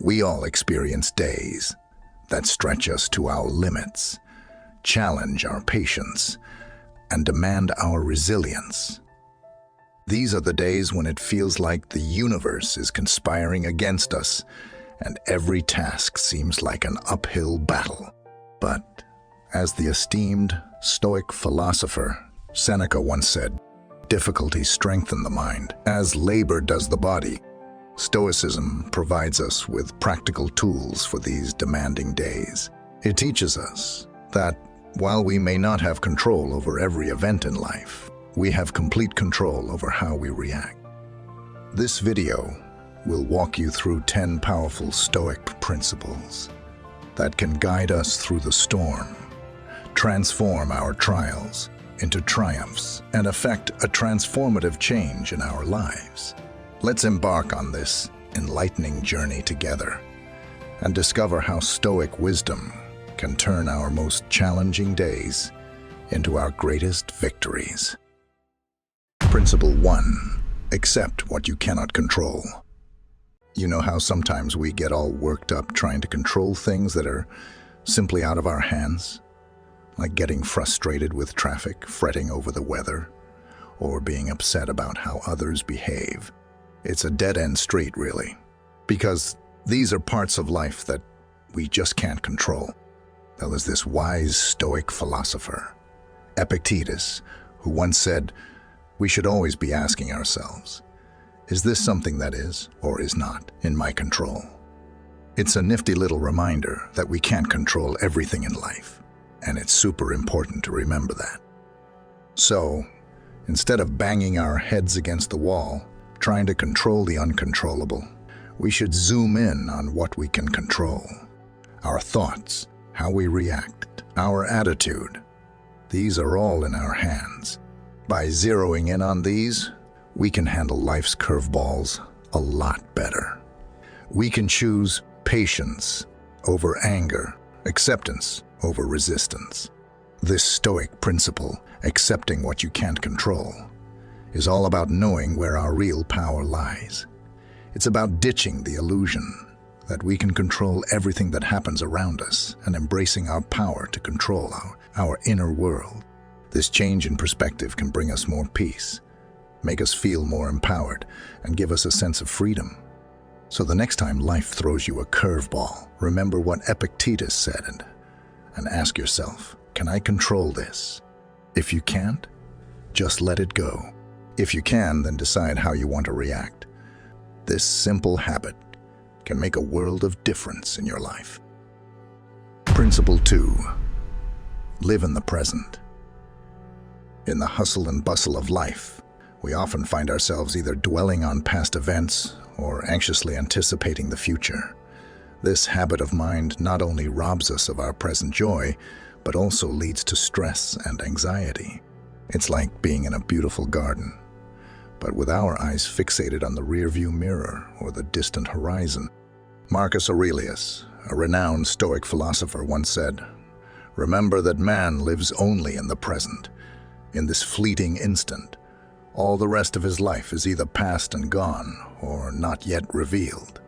We all experience days that stretch us to our limits, challenge our patience, and demand our resilience. These are the days when it feels like the universe is conspiring against us, and every task seems like an uphill battle. But, as the esteemed Stoic philosopher Seneca once said, difficulties strengthen the mind, as labor does the body. Stoicism provides us with practical tools for these demanding days. It teaches us that while we may not have control over every event in life, we have complete control over how we react. This video will walk you through 10 powerful Stoic principles that can guide us through the storm, transform our trials into triumphs, and effect a transformative change in our lives. Let's embark on this enlightening journey together and discover how Stoic wisdom can turn our most challenging days into our greatest victories. Principle 1. Accept what you cannot control. You know how sometimes we get all worked up trying to control things that are simply out of our hands? Like getting frustrated with traffic, fretting over the weather, or being upset about how others behave. It's a dead-end street, really, because these are parts of life that we just can't control. There was this wise Stoic philosopher, Epictetus, who once said, we should always be asking ourselves, is this something that is, or is not, in my control? It's a nifty little reminder that we can't control everything in life, and it's super important to remember that. So, instead of banging our heads against the wall, trying to control the uncontrollable, we should zoom in on what we can control. Our thoughts, how we react, our attitude. These are all in our hands. By zeroing in on these, we can handle life's curveballs a lot better. We can choose patience over anger, acceptance over resistance. This Stoic principle, accepting what you can't control, is all about knowing where our real power lies. It's about ditching the illusion that we can control everything that happens around us and embracing our power to control our inner world. This change in perspective can bring us more peace, make us feel more empowered, and give us a sense of freedom. So the next time life throws you a curveball, remember what Epictetus said and ask yourself, can I control this? If you can't, just let it go. If you can, then decide how you want to react. This simple habit can make a world of difference in your life. Principle 2. Live in the present. In the hustle and bustle of life, we often find ourselves either dwelling on past events or anxiously anticipating the future. This habit of mind not only robs us of our present joy, but also leads to stress and anxiety. It's like being in a beautiful garden, but with our eyes fixated on the rearview mirror or the distant horizon. Marcus Aurelius, a renowned Stoic philosopher, once said, remember that man lives only in the present, in this fleeting instant. All the rest of his life is either past and gone or not yet revealed.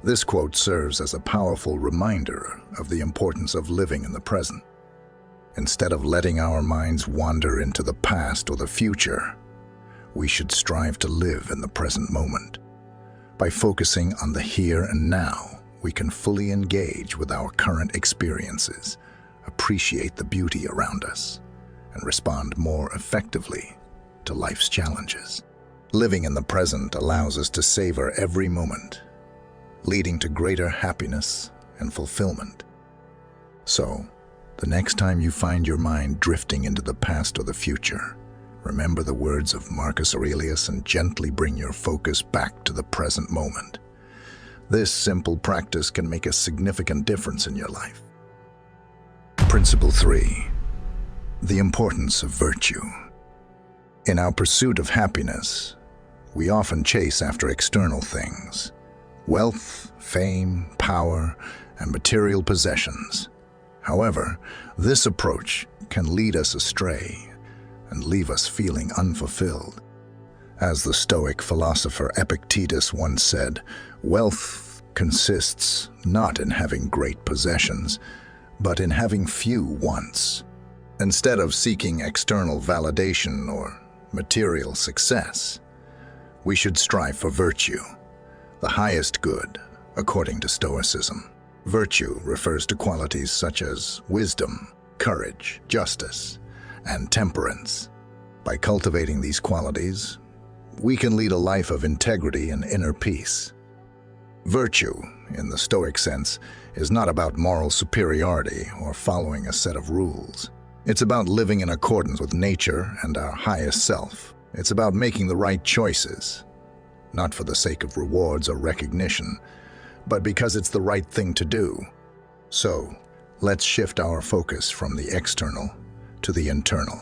This quote serves as a powerful reminder of the importance of living in the present. Instead of letting our minds wander into the past or the future, we should strive to live in the present moment. By focusing on the here and now, we can fully engage with our current experiences, appreciate the beauty around us, and respond more effectively to life's challenges. Living in the present allows us to savor every moment, leading to greater happiness and fulfillment. So, the next time you find your mind drifting into the past or the future, remember the words of Marcus Aurelius and gently bring your focus back to the present moment. This simple practice can make a significant difference in your life. Principle 3. The importance of virtue. In our pursuit of happiness, we often chase after external things: wealth, fame, power, and material possessions. However, this approach can lead us astray and leave us feeling unfulfilled. As the Stoic philosopher Epictetus once said, wealth consists not in having great possessions, but in having few wants. Instead of seeking external validation or material success, we should strive for virtue, the highest good, according to Stoicism. Virtue refers to qualities such as wisdom, courage, justice, and temperance. By cultivating these qualities, we can lead a life of integrity and inner peace. Virtue, in the Stoic sense, is not about moral superiority or following a set of rules. It's about living in accordance with nature and our highest self. It's about making the right choices, not for the sake of rewards or recognition, but because it's the right thing to do. So, let's shift our focus from the external to the internal,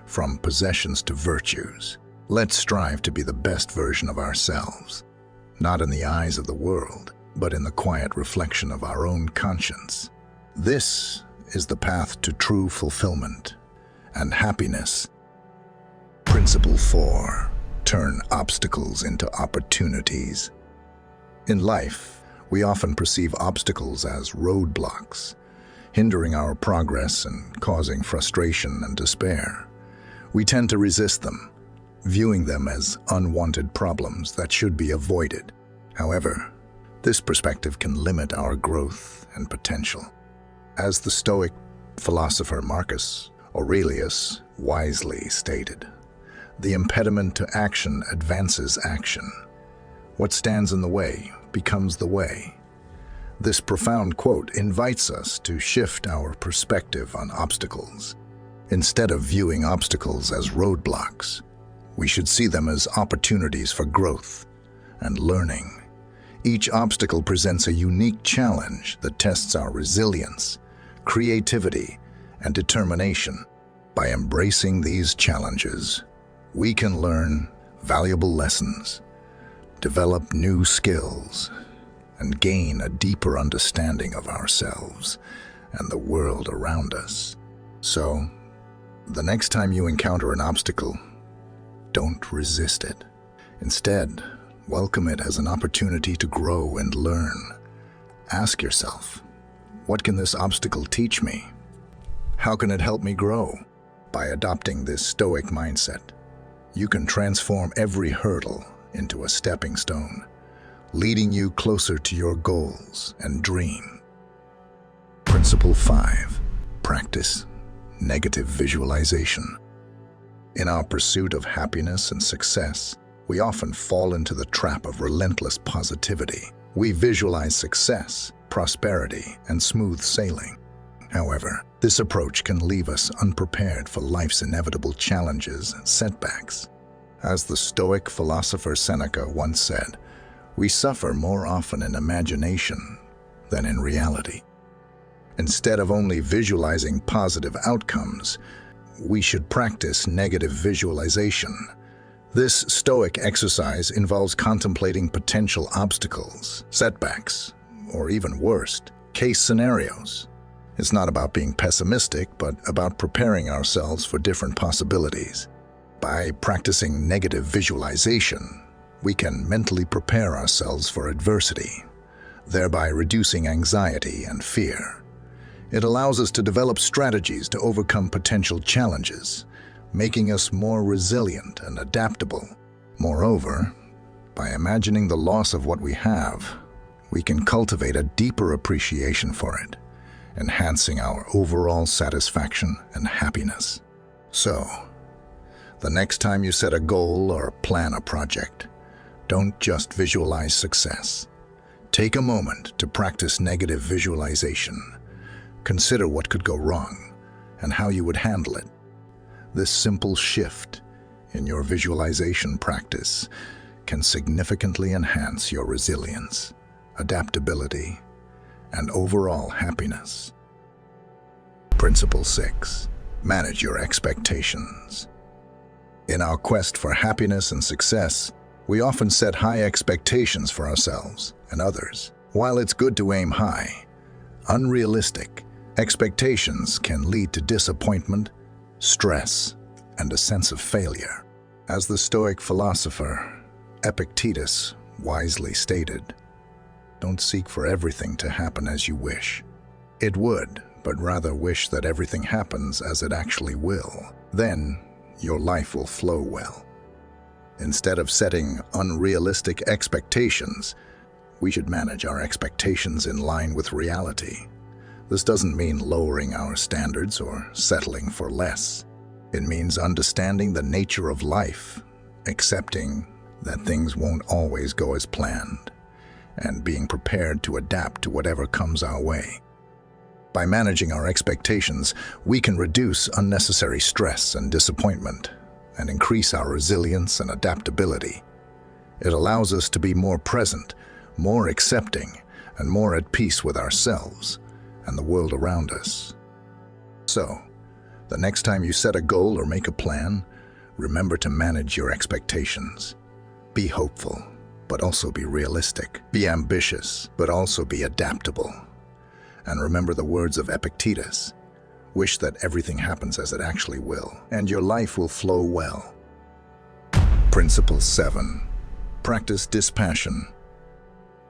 from possessions to virtues. Let's strive to be the best version of ourselves, not in the eyes of the world, but in the quiet reflection of our own conscience. This is the path to true fulfillment and happiness. Principle 4. Turn obstacles into opportunities. In life, we often perceive obstacles as roadblocks, hindering our progress and causing frustration and despair. We tend to resist them, viewing them as unwanted problems that should be avoided. However, this perspective can limit our growth and potential. As the Stoic philosopher Marcus Aurelius wisely stated, "The impediment to action advances action. What stands in the way becomes the way." This profound quote invites us to shift our perspective on obstacles. Instead of viewing obstacles as roadblocks, we should see them as opportunities for growth and learning. Each obstacle presents a unique challenge that tests our resilience, creativity, and determination. By embracing these challenges, we can learn valuable lessons, develop new skills, and gain a deeper understanding of ourselves and the world around us. So, the next time you encounter an obstacle, don't resist it. Instead, welcome it as an opportunity to grow and learn. Ask yourself, what can this obstacle teach me? How can it help me grow? By adopting this Stoic mindset, you can transform every hurdle into a stepping stone, leading you closer to your goals and dream. Principle 5. Practice negative visualization. In our pursuit of happiness and success, we often fall into the trap of relentless positivity. We visualize success, prosperity, and smooth sailing. However, this approach can leave us unprepared for life's inevitable challenges and setbacks. As the Stoic philosopher Seneca once said, "We suffer more often in imagination than in reality." Instead of only visualizing positive outcomes, we should practice negative visualization. This Stoic exercise involves contemplating potential obstacles, setbacks, or even worst case scenarios. It's not about being pessimistic, but about preparing ourselves for different possibilities. By practicing negative visualization, we can mentally prepare ourselves for adversity, thereby reducing anxiety and fear. It allows us to develop strategies to overcome potential challenges, making us more resilient and adaptable. Moreover, by imagining the loss of what we have, we can cultivate a deeper appreciation for it, enhancing our overall satisfaction and happiness. So, the next time you set a goal or plan a project, don't just visualize success. Take a moment to practice negative visualization. Consider what could go wrong and how you would handle it. This simple shift in your visualization practice can significantly enhance your resilience, adaptability, and overall happiness. Principle 6. Manage your expectations. In our quest for happiness and success, we often set high expectations for ourselves and others. While it's good to aim high, unrealistic expectations can lead to disappointment, stress, and a sense of failure. As the Stoic philosopher Epictetus wisely stated, Don't seek for everything to happen as you wish. It would, but rather wish that everything happens as it actually will. Then, your life will flow well. Instead of setting unrealistic expectations, we should manage our expectations in line with reality. This doesn't mean lowering our standards or settling for less. It means understanding the nature of life, accepting that things won't always go as planned, and being prepared to adapt to whatever comes our way. By managing our expectations, we can reduce unnecessary stress and disappointment and increase our resilience and adaptability. It allows us to be more present, more accepting, and more at peace with ourselves and the world around us. So, the next time you set a goal or make a plan, remember to manage your expectations. Be hopeful, but also be realistic. Be ambitious, but also be adaptable. And remember the words of Epictetus: wish that everything happens as it actually will, and your life will flow well. Principle 7. Practice dispassion.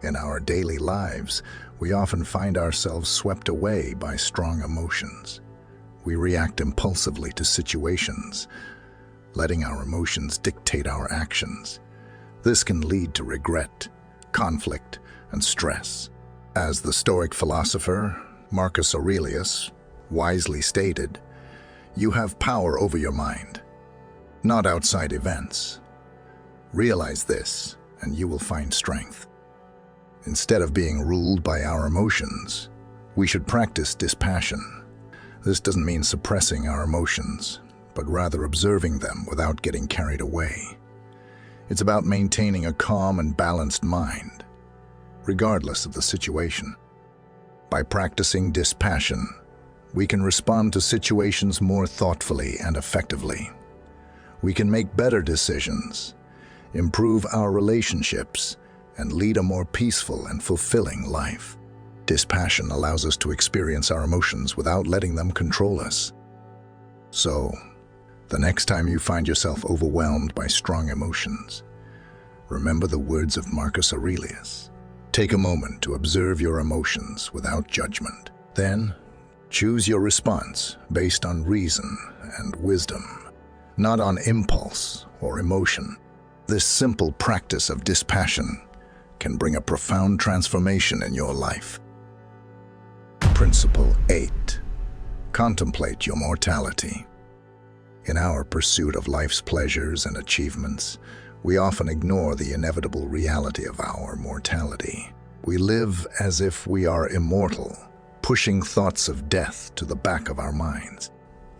In our daily lives, we often find ourselves swept away by strong emotions. We react impulsively to situations, letting our emotions dictate our actions. This can lead to regret, conflict, and stress. As the Stoic philosopher Marcus Aurelius wisely stated, "You have power over your mind, not outside events. Realize this, and you will find strength." Instead of being ruled by our emotions, we should practice dispassion. This doesn't mean suppressing our emotions, but rather observing them without getting carried away. It's about maintaining a calm and balanced mind, regardless of the situation. By practicing dispassion, we can respond to situations more thoughtfully and effectively. We can make better decisions, improve our relationships, and lead a more peaceful and fulfilling life. Dispassion allows us to experience our emotions without letting them control us. So, the next time you find yourself overwhelmed by strong emotions, remember the words of Marcus Aurelius. Take a moment to observe your emotions without judgment. Then, choose your response based on reason and wisdom, not on impulse or emotion. This simple practice of dispassion can bring a profound transformation in your life. Principle 8. Contemplate your mortality. In our pursuit of life's pleasures and achievements, we often ignore the inevitable reality of our mortality. We live as if we are immortal, pushing thoughts of death to the back of our minds.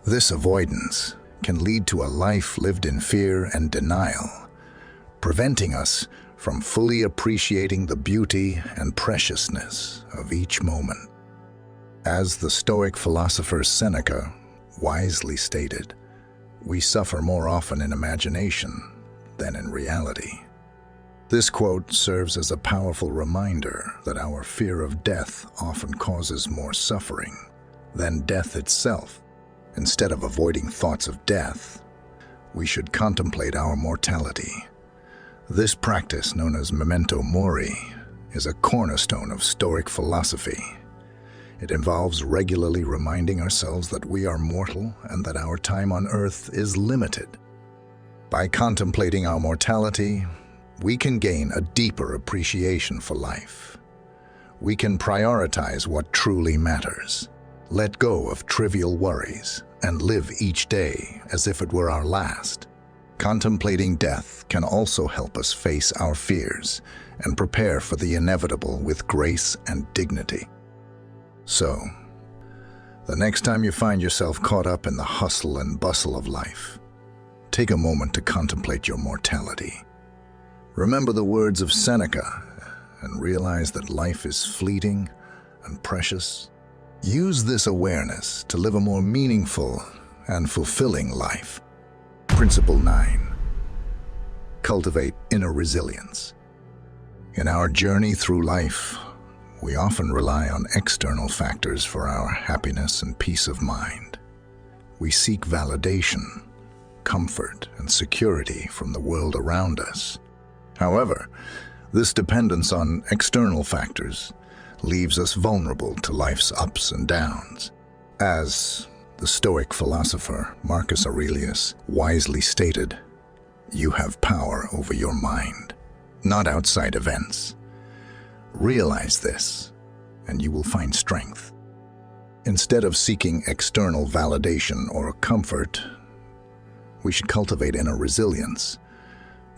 This avoidance can lead to a life lived in fear and denial, preventing us from fully appreciating the beauty and preciousness of each moment. As the Stoic philosopher Seneca wisely stated, we suffer more often in imagination than in reality. This quote serves as a powerful reminder that our fear of death often causes more suffering than death itself. Instead of avoiding thoughts of death, we should contemplate our mortality. This practice, known as memento mori, is a cornerstone of Stoic philosophy. It involves regularly reminding ourselves that we are mortal and that our time on earth is limited. By contemplating our mortality, we can gain a deeper appreciation for life. We can prioritize what truly matters, let go of trivial worries, and live each day as if it were our last. Contemplating death can also help us face our fears and prepare for the inevitable with grace and dignity. So, the next time you find yourself caught up in the hustle and bustle of life, take a moment to contemplate your mortality. Remember the words of Seneca and realize that life is fleeting and precious. Use this awareness to live a more meaningful and fulfilling life. Principle 9. Cultivate inner resilience. In our journey through life, we often rely on external factors for our happiness and peace of mind. We seek validation, comfort, and security from the world around us. However, This dependence on external factors leaves us vulnerable to life's ups and downs. As the Stoic philosopher Marcus Aurelius wisely stated, "You have power over your mind, not outside events." Realize this, and you will find strength. Instead of seeking external validation or comfort, we should cultivate inner resilience.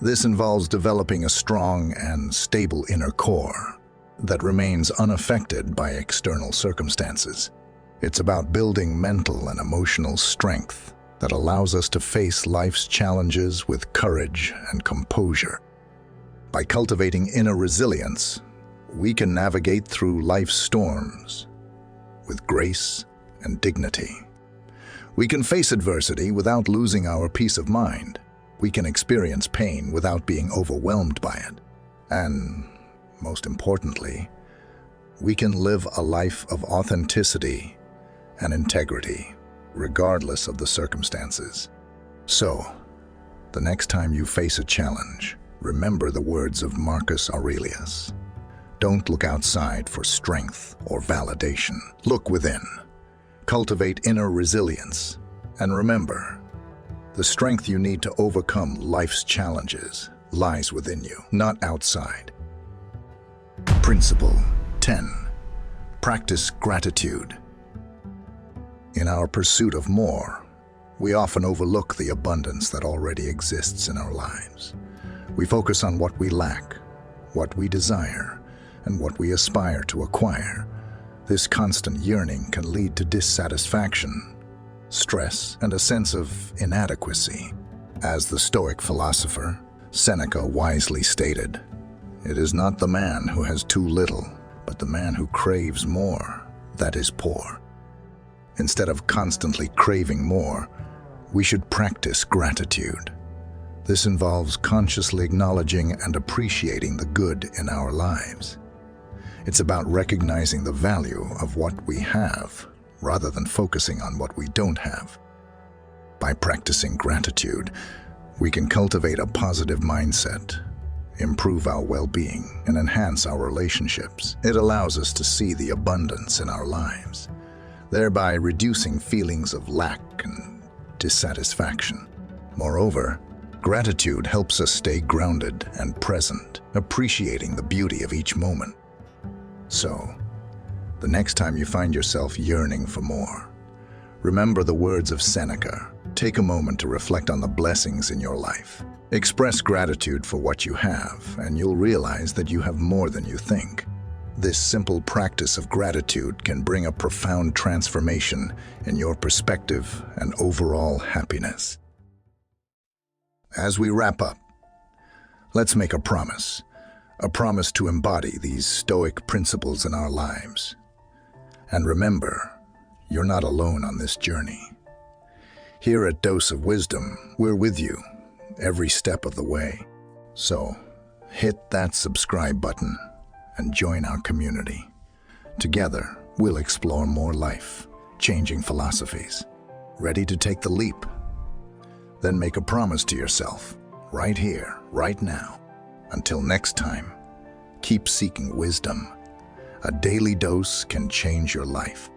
This involves developing a strong and stable inner core that remains unaffected by external circumstances. It's about building mental and emotional strength that allows us to face life's challenges with courage and composure. By cultivating inner resilience, we can navigate through life's storms with grace and dignity. We can face adversity without losing our peace of mind. We can experience pain without being overwhelmed by it. And, most importantly, we can live a life of authenticity and integrity, regardless of the circumstances. So, the next time you face a challenge, remember the words of Marcus Aurelius. Don't look outside for strength or validation. Look within. Cultivate inner resilience. And remember, the strength you need to overcome life's challenges lies within you, not outside. Principle 10. Practice gratitude. In our pursuit of more, we often overlook the abundance that already exists in our lives. We focus on what we lack, what we desire, and what we aspire to acquire. This constant yearning can lead to dissatisfaction, stress, and a sense of inadequacy. As the Stoic philosopher Seneca wisely stated, "It is not the man who has too little, but the man who craves more that is poor." Instead of constantly craving more, we should practice gratitude. This involves consciously acknowledging and appreciating the good in our lives. It's about recognizing the value of what we have, rather than focusing on what we don't have. By practicing gratitude, we can cultivate a positive mindset, improve our well-being, and enhance our relationships. It allows us to see the abundance in our lives, thereby reducing feelings of lack and dissatisfaction. Moreover, gratitude helps us stay grounded and present, appreciating the beauty of each moment. So, the next time you find yourself yearning for more, remember the words of Seneca. Take a moment to reflect on the blessings in your life. Express gratitude for what you have, and you'll realize that you have more than you think. This simple practice of gratitude can bring a profound transformation in your perspective and overall happiness. As we wrap up, let's make a promise to embody these Stoic principles in our lives. And remember, you're not alone on this journey. Here at Dose of Wisdom, we're with you every step of the way. So, hit that subscribe button and join our community. Together, we'll explore more life-changing philosophies. Ready to take the leap? Then make a promise to yourself, right here, right now. Until next time, keep seeking wisdom. A daily dose can change your life.